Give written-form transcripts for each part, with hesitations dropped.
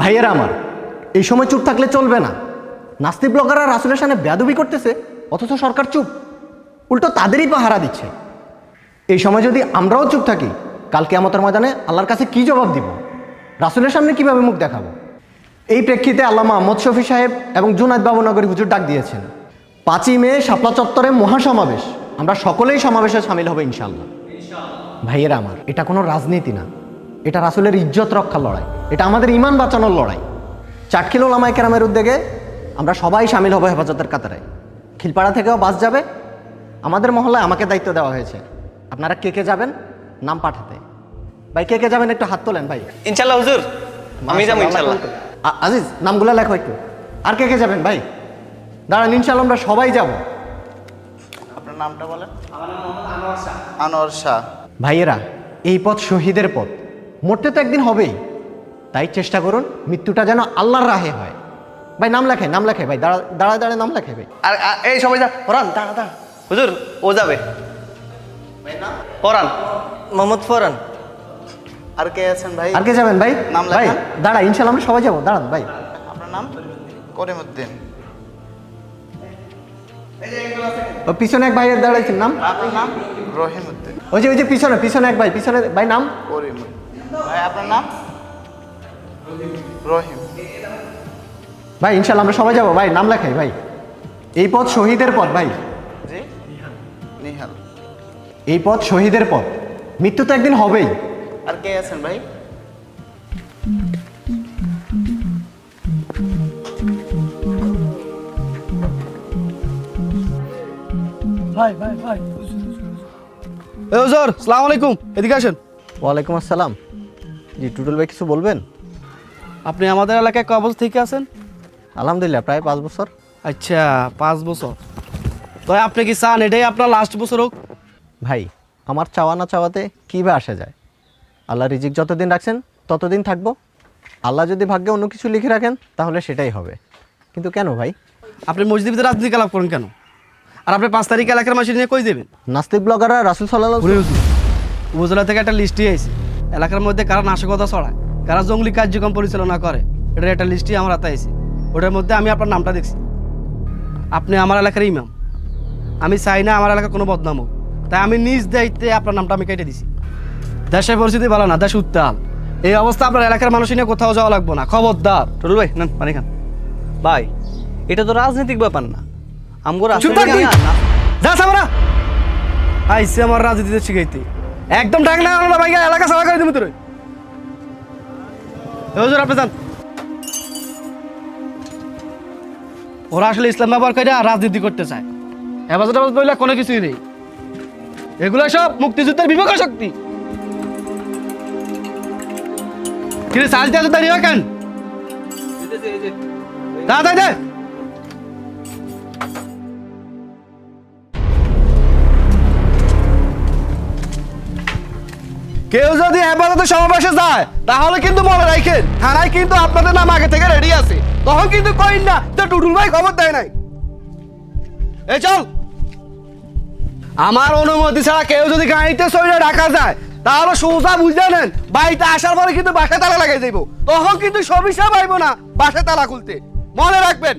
ভাইয়েরা আমার, এই সময় চুপ থাকলে চলবে না। নাস্তিক ব্লগাররা রাসূলের সামনে বেয়াদবি করতেছে, অথচ সরকার চুপ, উল্টো তাদেরই পাহারা দিচ্ছে। এই সময় যদি আমরাও চুপ থাকি, কাল কিয়ামতের ময়দানে আল্লাহর কাছে কি জবাব দিব? রাসূলের সামনে কিভাবে মুখ দেখাবো? এই প্রেক্ষিতে আল্লামা মোহাম্মদ শফি সাহেব এবং জুনায়েদ বাবুনগরী হুজুর ডাক দিয়েছেন 5ই মে শাপলা চত্বরে মহাসমাবেশ। আমরা সকলেই সমাবেশে সামিল হব ইনশাআল্লাহ। ভাইয়েরা আমার, এটা কোনো রাজনীতি না, এটা রাসূলের ইজ্জত রক্ষার লড়াই, এটা আমাদের ঈমান বাঁচানোর লড়াই। চাটখিল ওলামায়ে কেরামের উদ্যোগে আমরা সবাই সামিল হব হেফাজতের কাতারে। খিলপাড়া থেকেও বাস যাবে। আমাদের মহল্লায় আমাকে দায়িত্ব দেওয়া হয়েছে। আপনারা কে কে যাবেন নাম পাঠাতে। ভাই কে কে যাবেন একটু হাত তোলেন ভাই। ইনশাআল্লাহ হুজুর, আমি যাবো ইনশাআল্লাহ। আজিজ নামগুলো লেখো একটু। আর কে কে যাবেন ভাই? দাঁড়ান, ইনশাআল্লাহ আমরা সবাই যাব। আপনার নামটা বলেন। আমার নাম মোহাম্মদ আনোয়ার শাহ। আনোয়ার শাহ। ভাইয়েরা, এই পথ শহীদের পথ, মরতে তো একদিন হবেই, তাই চেষ্টা করুন মৃত্যুটা যেন আল্লাহর রাহে হয়। ভাই নাম লেখে, নাম লেখে ভাই, দাঁড়ায় দাঁড়ায় নাম লেখে ভাই। আর এই সবাই যা ফরহান, দাঁড়া দাঁড়া হুজুর, ও যাবে। ফরহান, মোহাম্মদ ফরহান। আর কে আছেন ভাই? আর কে যাবেন ভাই? নাম ভাই লেখান। দাঁড়া, ইনশাআল্লাহ আমরা সবাই যাবো। দাঁড়ান ভাই। আপনার নাম? করিমউদ্দিন। ও পিছনে এক ভাইয়ের দাঁড়াইছেন নাম? আপনার নাম? রহিমউদ্দিন। ওই যে পিছনে পিছনে এক ভাই, পিছনে ভাই নাম? করিমউদ্দিন। ভাই আপনার নাম? রহিম। ভাই ইনশাআল্লাহ আমরা সবাই যাবো ভাই, নাম লেখাই ভাই। এই পথ শহীদের পথ ভাই, জি নিহাল। এই পথ শহীদের পথ, মৃত্যু তো একদিন হবেই। আর কে আছেন ভাই? এ হুজুর আসসালামু আলাইকুম, এদিকে আসেন। ওয়ালাইকুম আসসালাম। জি টুটুল ভাই কিছু বলবেন? আপনি আমাদের এলাকায় ক বছর থেকে আছেন? আলহামদুলিল্লাহ প্রায় 5 বছর। আচ্ছা, 5 বছর। তো আপনি কি চান এটাই আপনার লাস্ট বছর হোক? ভাই আমার চাওয়া না চাওয়াতে কী বা আসা যায়? আল্লাহ রিজিক যতদিন রাখছেন ততদিন থাকবো। আল্লাহ যদি ভাগ্যে অন্য কিছু লিখে রাখেন তাহলে সেটাই হবে। কিন্তু কেন ভাই? আপনি মসজিদের ভিতরে রাজনীতি কালাপ করেন কেন? আর আপনি 5 তারিখে এলাকার মানুষ নিয়ে কই দেবেন? নাস্তিক ব্লগাররা রাসূল সাল্লাল্লাহু ঘুরে হুজুর, উপজেলা থেকে একটা লিস্টই আইছে। এলাকার মধ্যে কারা নাশকতা ছড়ায়, কারা জঙ্গলি কার্যক্রম পরিচালনা করে, এটার একটা লিস্টই আমার হাতে আইছে। ওটার মধ্যে আমি আপনার নামটা দেখছি। আপনি আমার এলাকার ইমাম, আমি চাই না আমার এলাকার কোনো বদনাম হোক, তাই আমি নিজ দায়িত্বে আপনার নামটা আমি কেটে দিছি। দেশের পরিস্থিতি ভালো না, দেশ উত্তাল। এই অবস্থা আপনার এলাকার মানুষ নিয়ে কোথাও যাওয়া লাগবো না, খবরদার। টুটুল ভাই নেন পানি খান। ভাই এটা তো রাজনৈতিক ব্যাপার না, আমগো চুপ থাক তুই। যা সামরা আইসে আমার রাজনীতিতে শিখাইতে, একদম ডাক না আমরা ভাই এলাকা সারা করে দিবি তোরে। হুজুর আপনি যান। ওরা আসলে ইসলাম ব্যবহার করে রাজনীতি করতে চায়। হেফাজত বললে কোনো কিছুই নেই, এগুলো সব মুক্তিযুদ্ধের বিপক্ষ শক্তি। কিন্তু সাজ দিয়ে দাঁড়িয়ে কেন? তাড়াতাড়ি দে। কেউ যদি হেফাজতের সমাবেশে যায় তাহলে কিন্তু মনে রাখেন, থানায় কিন্তু আপনাদের নাম আগে থেকে রেডি আছে। তখন কিন্তু কইন না যে টুটুল ভাই খবর দেয় নাই। এই চল, আমার অনুমতি ছাড়া কেউ যদি গাড়িতে সইলে ঢাকা যায় তাহলে সোজা বুঝে নেন বাড়িতে আসার পরে কিন্তু বাসায় তালা লাগাই যাইব। তখন কিন্তু সমস্যা পাইব না বাসায় তালা খুলতে, মনে রাখবেন।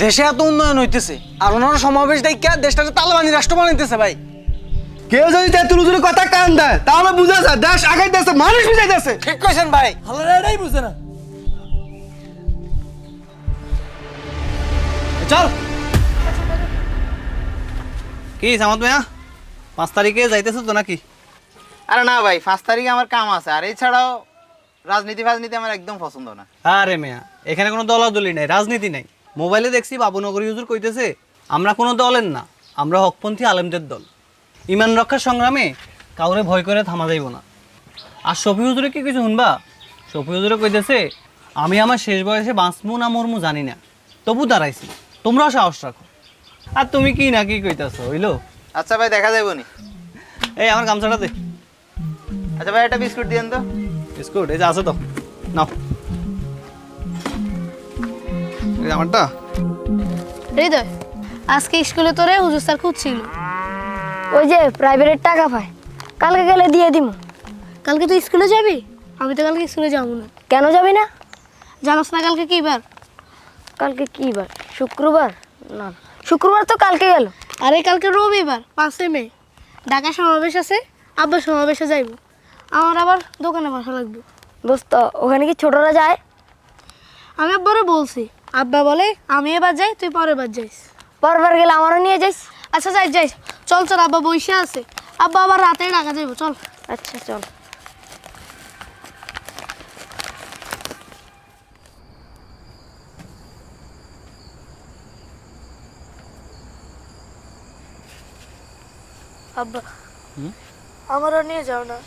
দেশে এত উন্নয়ন হইতেছে আর ওনারা সমাবেশ দেখে দেশটাকে তালেবানি রাষ্ট্র বানাইতেছে ভাই। কেউ যদি তেতুলুজুরি কথা কান দেয় তাহলে বুঝা যায় দেশ আগাইতেছে, মানুষ বুঝাইতেছে। ঠিক কইছেন ভাই। আল্লাহর এটাই বুঝে না। চল কি সামত মিয়া, 5 তারিখে যাইতেছো তো নাকি? আরে না ভাই, 5 তারিখে আমার কাম আছে। আর এছাড়াও রাজনীতি আমার একদম পছন্দ না। আরে মিয়া, এখানে কোনো দলাদলি নাই, রাজনীতি নাই। মোবাইলে দেখছি বাবুনগরী হুজুর কইতেছে আমরা কোনো দলের না, আমরা হকপন্থী আলেমদের দল। ইমান রক্ষার সংগ্রামে কাউরে ভয় করে থামা যাইব না। আর শফি হুজুরে কি কিছু শুনবা? শফি হুজুরে কইতেছে আমি আমার শেষ বয়সে বাঁচমু না মরমু জানি না, তবু দাঁড়াইছি, তোমরাও সাহস রাখো। আর তুমি কি না কি কইতাছো হইলো? আচ্ছা ভাই, দেখা যাইব নি? এই আমার গামছাটা দে। আচ্ছা ভাই, একটা বিস্কুট দিয়েন তো। বিস্কুট এই যে আছে তো, নাও। এই আমারটা। হৃদয়, আজকে স্কুলে তোরে হুজুর স্যার খুঁজছিল। ওই যে প্রাইভেটের টাকা পায়, কালকে গেলে দিয়ে দিমু। কালকে তুই স্কুলে যাবি? আমি তো কালকে স্কুলে যাবো না। কেন যাবি না? জানোস না কালকে কি বার? কালকে কি বার? শুক্রবার? না না, শুক্রবার তো কালকে গেল। আরে কালকে রবিবার 5 মে। ঢাকা সমাবেশ আছে, আব্বা সমাবেশে যাইব। আমার আবার দোকানে বসা লাগবে। দোস্ত ওখানে কি ছোটরা যায়? আমি আব্বারে বলছি, আব্বা বলে আমি এবার যাই, তুই পরের বার যাইস। পরবার গেলে আমারও নিয়ে যাইস। আচ্ছা যাই যাই, চল চল, আব্বা বইসা আছে। আব্বা আবার রাতে ঢাকা যাইব, চল। আচ্ছা চল। আব্বা আমারও নিয়ে যাও না।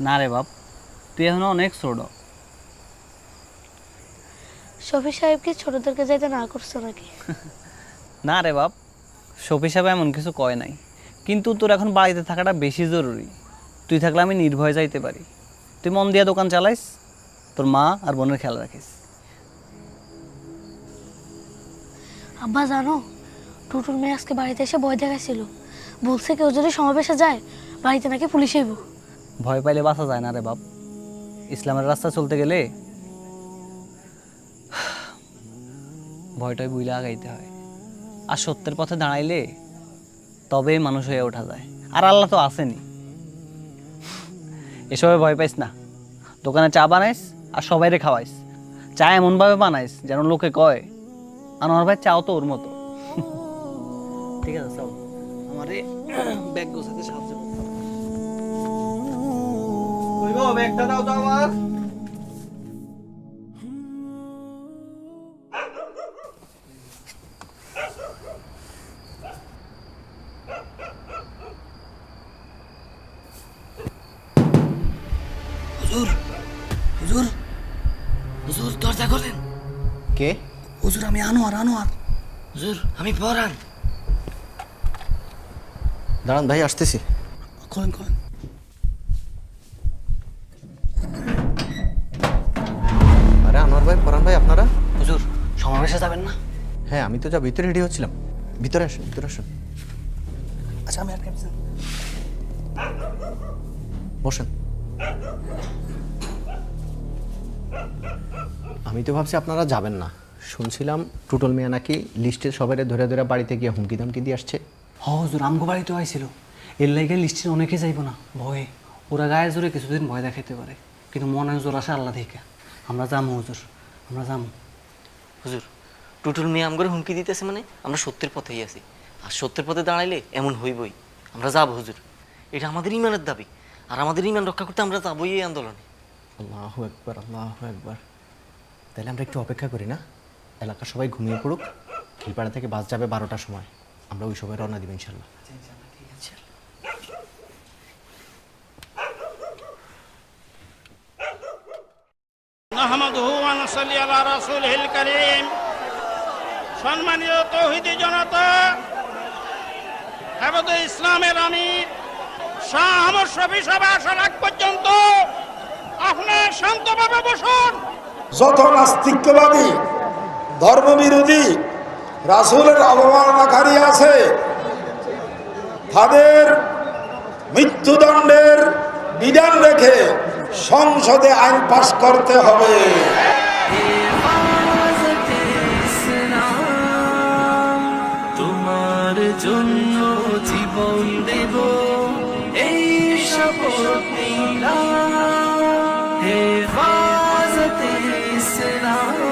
না রে বাপ, তুই এখন অনেক ছোট। শফি সাহেব কি ছোটদেরকে যাইতে না করছে নাকি? না রে বাপ, শফি সাহেব এমন কিছু কয় নাই, কিন্তু তোর এখন বাড়িতে থাকাটা বেশি জরুরি। তুই থাকলে আমি নির্ভয়ে যাইতে পারি। তুই মন দিয়া দোকান চালাইস, তোর মা আর বোনের খেয়াল রাখিস। আব্বা জানো, টুটুল মেয়ে আজকে বাড়িতে এসে ভয় দেখাইছিল। বলছে কেউ যদি সমাবেশে যায় বাড়িতে নাকি পুলিশ আইব। ভয় পাইলে বাঁচা যায় না রে বাপ। ইসলামের রাস্তা চলতে গেলে ভয়টাই বুইলা আগাইতে হয়। আর সত্যের পথে দাঁড়াইলে তবেই মানুষ হয়ে ওঠা যায়। আর আল্লাহ তো আসেনি। এসবে ভয় পাইস না। দোকানে চা বানাইস আর সবাইরে খাওয়াইস। চা এমনভাবে বানাইস যেন লোকে কয় আনোয়ার ভাই চাও তো ওর মতো। ঠিক আছে চল, আমারে ব্যাগ গোছাতে সাহায্য করতে হবে। ব্যাগটা দাও তো আমার। হুজুর হুজুর হুজুর, দরজা খোলেন। কে? হুজুর আমি আনোয়ার। হুজুর আমি পরান। দাঁড়ান ভাই, আসতেছি। খোলেন। আরে আনোয়ার ভাই, পরান ভাই, আপনারা? হুজুর সমাবেশে যাবেন না? হ্যাঁ, আমি তো যা ভিতরে রেডি হচ্ছিলাম। ভিতরে আসুন, ভিতরে আসুন, আচ্ছা আমি আর কেমন বসেন। আমি তো ভাবছি আপনারা যাবেন না। শুনছিলাম টুটল মিয়া নাকি লিস্টে সবাই ধরে ধরে বাড়িতে গিয়ে হুমকি দামকি দিয়ে আসছে। হুজুর আমগো বাড়িতে আইছিল। এর লাইগে লিস্টের অনেকে যাইব না ভয়ে। ওরা গায়ে জোরে কিছুদিন ভয় দেখাইতে পারে, কিন্তু মনে জোর আসে আল্লাহ থেকে। আমরা যাবো হুজুর, আমরা যাবো। হুজুর টুটুল মেয়ে আমগরে হুমকি দিতেছে, মানে আমরা সত্যের পথেই আছি। আর সত্যের পথে দাঁড়াইলে এমন হইবই। আমরা যাবো হুজুর, এটা আমাদের ইমানের দাবি। আর আমাদের ইমান রক্ষা করতে আমরা যাবোই এই আন্দোলনে। আল্লাহু আকবার, আল্লাহু আকবার। তাহলে আমরা একটু অপেক্ষা করি না? এলাকার সবাই ঘুমিয়ে পড়ুক। খিলপাড়া থেকে বাস যাবে 12টার সময়। আমরা ওই সময় রওনা দিব ইনশাল্লাহ। নাহমাদুহু ওয়া নুসাল্লি আলা রাসূলিল কারীম। সম্মানিত তৌহিদি জনতা, হেফাজতে ইসলামের আমির শাহ আহমদ শফী সাহেব আসার আগ পর্যন্ত আপনার শান্তভাবে বসুন। যত নাস্তিকবাদী, ধর্মবিরোধী, রাসূলের অবমাননাকারী আছে, তাদের মৃত্যুদণ্ডের বিধান রেখে সংসদে আইন পাস করতে হবে। তোমার জন্য জীবন দেব, এই শপথ নিলাম। হেফাজতে ইসলাম।